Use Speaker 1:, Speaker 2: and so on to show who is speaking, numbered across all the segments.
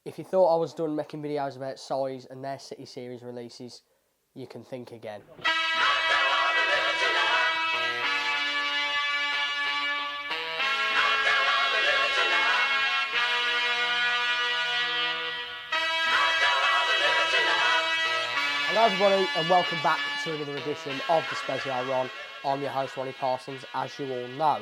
Speaker 1: If you thought I was done making videos about Size and their City Series releases, you can think again. Hello everybody and welcome back to another edition of the Spezio Ron. I'm your host Ronnie Parsons, as you all know.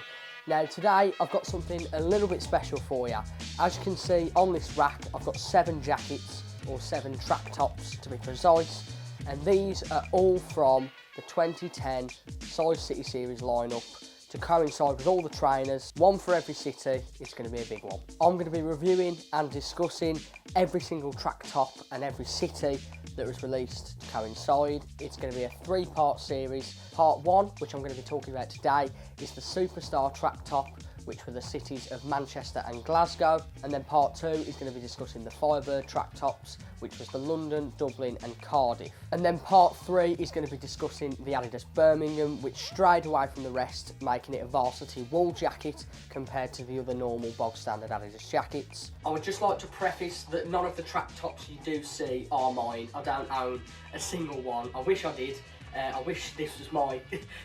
Speaker 1: Now today I've got something a little bit special for you. As you can see on this rack I've got 7 jackets, or 7 track tops to be precise, and these are all from the 2010 Size City Series lineup to coincide with all the trainers. One for every city. It's going to be a big one. I'm going to be reviewing and discussing every single track top and every city that was released to coincide. It's going to be a 3-part series. Part 1, which I'm going to be talking about today, is the Superstar track top, which were the cities of Manchester and Glasgow. And then part 2 is going to be discussing the Firebird track tops, which was the London, Dublin and Cardiff. And then part 3 is going to be discussing the Adidas Birmingham, which strayed away from the rest, making it a varsity wool jacket compared to the other normal bog standard Adidas jackets. I would just like to preface that none of the track tops you do see are mine. I don't own a single one. I wish I did. I wish this was my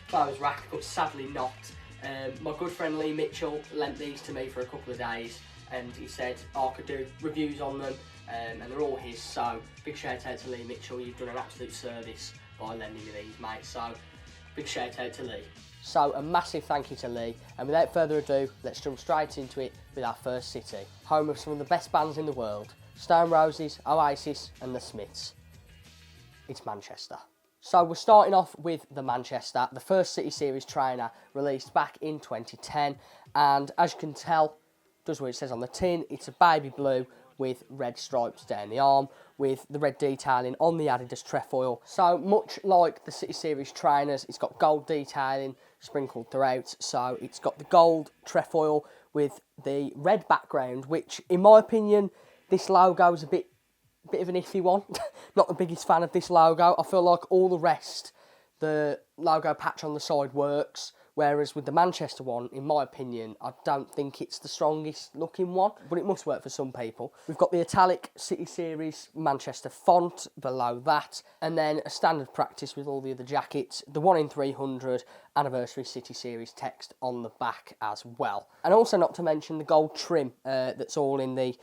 Speaker 1: clothes rack, but sadly not. My good friend Lee Mitchell lent these to me for a couple of days, and he said I could do reviews on them, and they're all his, so big shout out to Lee Mitchell. You've done an absolute service by lending me these, mate, so big shout out to Lee. So a massive thank you to Lee, and without further ado, let's jump straight into it with our first city, home of some of the best bands in the world, Stone Roses, Oasis and the Smiths. It's Manchester. So we're starting off with the Manchester, the first City Series trainer released back in 2010, and as you can tell, does what it says on the tin. It's a baby blue with red stripes down the arm, with the red detailing on the Adidas trefoil. So much like the City Series trainers, it's got gold detailing sprinkled throughout. So it's got the gold trefoil with the red background, which in my opinion, this logo is a bit of an iffy one. Not the biggest fan of this logo. I feel like all the rest, the logo patch on the side works, whereas with the Manchester one, in my opinion, I don't think it's the strongest looking one, but it must work for some people. We've got the italic City Series Manchester font below that, and then a standard practice with all the other jackets, the 1 in 300 anniversary City Series text on the back as well. And also not to mention the gold trim that's all in the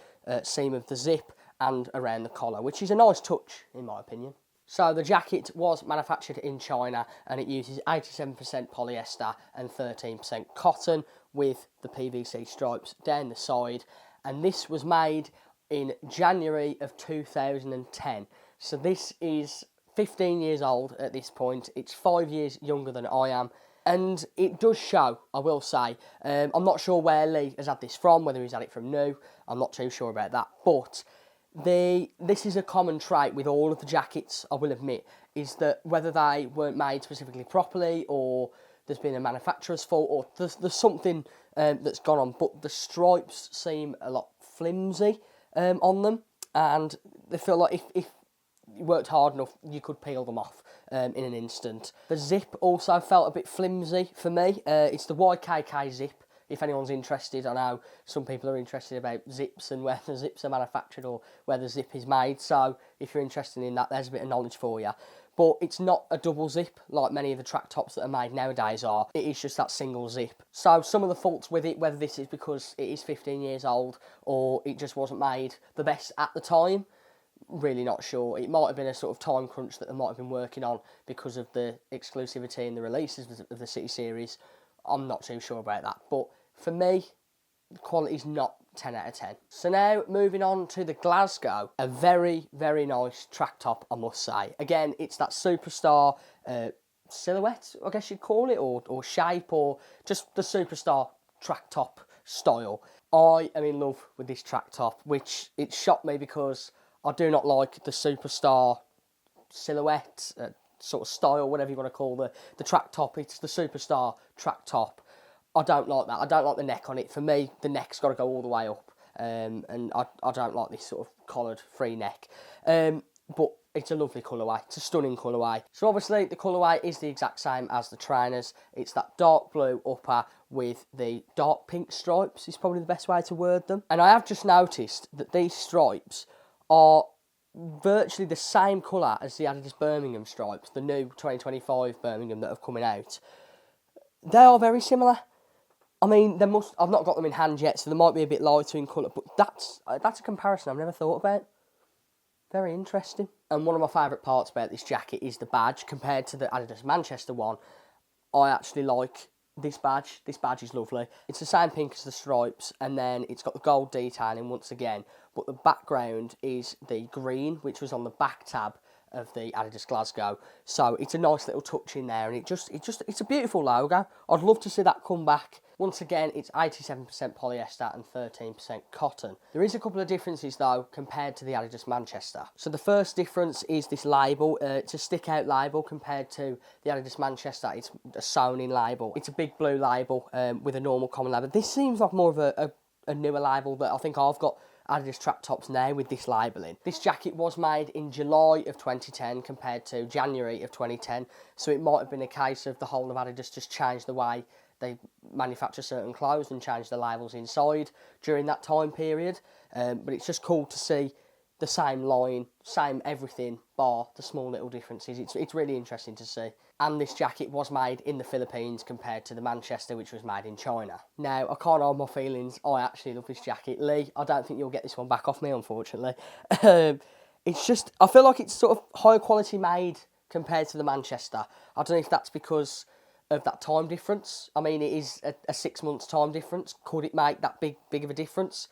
Speaker 1: seam of the zip and around the collar, which is a nice touch in my opinion. So the jacket was manufactured in China and it uses 87% polyester and 13% cotton with the PVC stripes down the side, and this was made in January of 2010. So this is 15 years old at this point. It's 5 years younger than I am, and it does show, I will say. I'm not sure where Lee has had this from, whether he's had it from new. I'm not too sure about that, but this is a common trait with all of the jackets, I will admit, is that whether they weren't made specifically properly, or there's been a manufacturer's fault, or there's something that's gone on, but the stripes seem a lot flimsy on them, and they feel like if you worked hard enough, you could peel them off in an instant. The zip also felt a bit flimsy for me. It's the YKK zip. If anyone's interested, I know some people are interested about zips and where the zips are manufactured or where the zip is made. So if you're interested in that, there's a bit of knowledge for you. But it's not a double zip like many of the track tops that are made nowadays are. It is just that single zip. So some of the faults with it, whether this is because it is 15 years old or it just wasn't made the best at the time, really not sure. It might have been a sort of time crunch that they might have been working on because of the exclusivity and the releases of the City Series. I'm not too sure about that. But for me, the quality's not 10 out of 10. So now, moving on to the Glasgow. A very, very nice track top, I must say. Again, it's that Superstar silhouette, I guess you'd call it, or shape, or just the Superstar track top style. I am in love with this track top, which it shocked me because I do not like the Superstar silhouette, sort of style, whatever you want to call the track top. It's the Superstar track top. I don't like that. I don't like the neck on it. For me, the neck's got to go all the way up, and I don't like this sort of collared free neck. But it's a lovely colourway. It's a stunning colourway. So obviously the colourway is the exact same as the trainers. It's that dark blue upper with the dark pink stripes is probably the best way to word them. And I have just noticed that these stripes are virtually the same colour as the Adidas Birmingham stripes, the new 2025 Birmingham that have coming out. They are very similar. I mean, I've not got them in hand yet, so they might be a bit lighter in colour, but that's a comparison I've never thought about. Very interesting. And one of my favourite parts about this jacket is the badge. Compared to the Adidas Manchester one, I actually like this badge. This badge is lovely. It's the same pink as the stripes, and then it's got the gold detailing once again, but the background is the green, which was on the back tab of the Adidas Glasgow. So it's a nice little touch in there, and it's a beautiful logo. I'd love to see that come back. Once again, it's 87% polyester and 13% cotton. There is a couple of differences though compared to the Adidas Manchester. So the first difference is this label. It's a stick out label compared to the Adidas Manchester. It's a sewn in label. It's a big blue label with a normal common label. This seems like more of a newer label that I think I've got Adidas track tops now with this labelling. This jacket was made in July of 2010 compared to January of 2010, so it might have been a case of the whole of Adidas just changed the way they manufacture certain clothes and change the labels inside during that time period. But it's just cool to see the same line, same everything, bar the small little differences. It's really interesting to see. And this jacket was made in the Philippines compared to the Manchester, which was made in China. Now, I can't hide my feelings. I actually love this jacket. Lee, I don't think you'll get this one back off me, unfortunately. It's just, I feel like it's sort of higher quality made compared to the Manchester. I don't know if that's because of that time difference. I mean, it is a 6 months time difference. Could it make that big of a difference?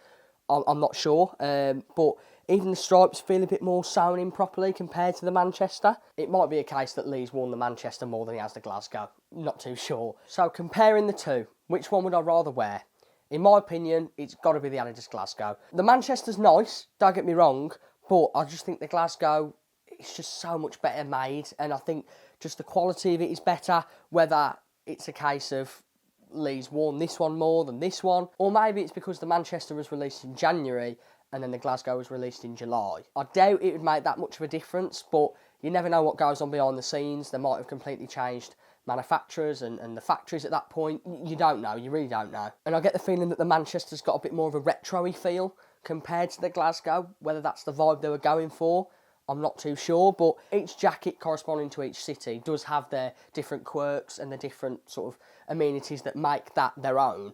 Speaker 1: I'm not sure. But even the stripes feel a bit more sewn in properly compared to the Manchester. It might be a case that Lee's worn the Manchester more than he has the Glasgow. Not too sure. So comparing the two, which one would I rather wear? In my opinion, it's got to be the Adidas Glasgow. The Manchester's nice, don't get me wrong, but I just think the Glasgow, it's just so much better made, and I think just the quality of it is better, whether it's a case of Lee's worn this one more than this one, or maybe it's because the Manchester was released in January and then the Glasgow was released in July. I doubt it would make that much of a difference, but you never know what goes on behind the scenes. They might have completely changed manufacturers and the factories at that point. You don't know, you really don't know. And I get the feeling that the Manchester's got a bit more of a retro-y feel compared to the Glasgow. Whether that's the vibe they were going for, I'm not too sure, but each jacket corresponding to each city does have their different quirks and the different sort of amenities that make that their own.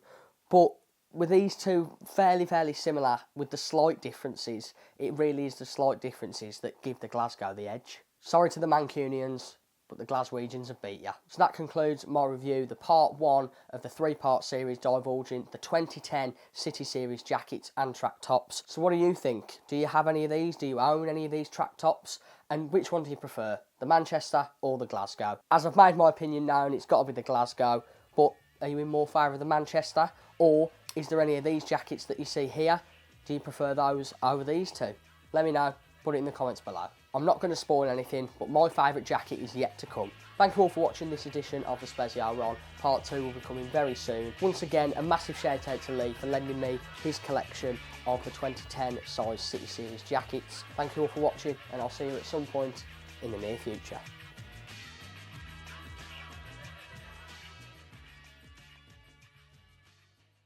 Speaker 1: But with these two fairly similar with the slight differences, it really is the slight differences that give the Glasgow the edge. Sorry to the Mancunians, but the Glaswegians have beat ya. So that concludes my review, the part 1 of the 3-part series divulging the 2010 City Series jackets and track tops. So what do you think? Do you have any of these? Do you own any of these track tops? And which one do you prefer, the Manchester or the Glasgow? As I've made my opinion known, it's got to be the Glasgow, but are you in more favour of the Manchester? Or is there any of these jackets that you see here? Do you prefer those over these two? Let me know, put it in the comments below. I'm not going to spoil anything, but my favourite jacket is yet to come. Thank you all for watching this edition of the Special Ron. Part 2 will be coming very soon. Once again, a massive shout out to Lee for lending me his collection of the 2010 size City Series jackets. Thank you all for watching, and I'll see you at some point in the near future.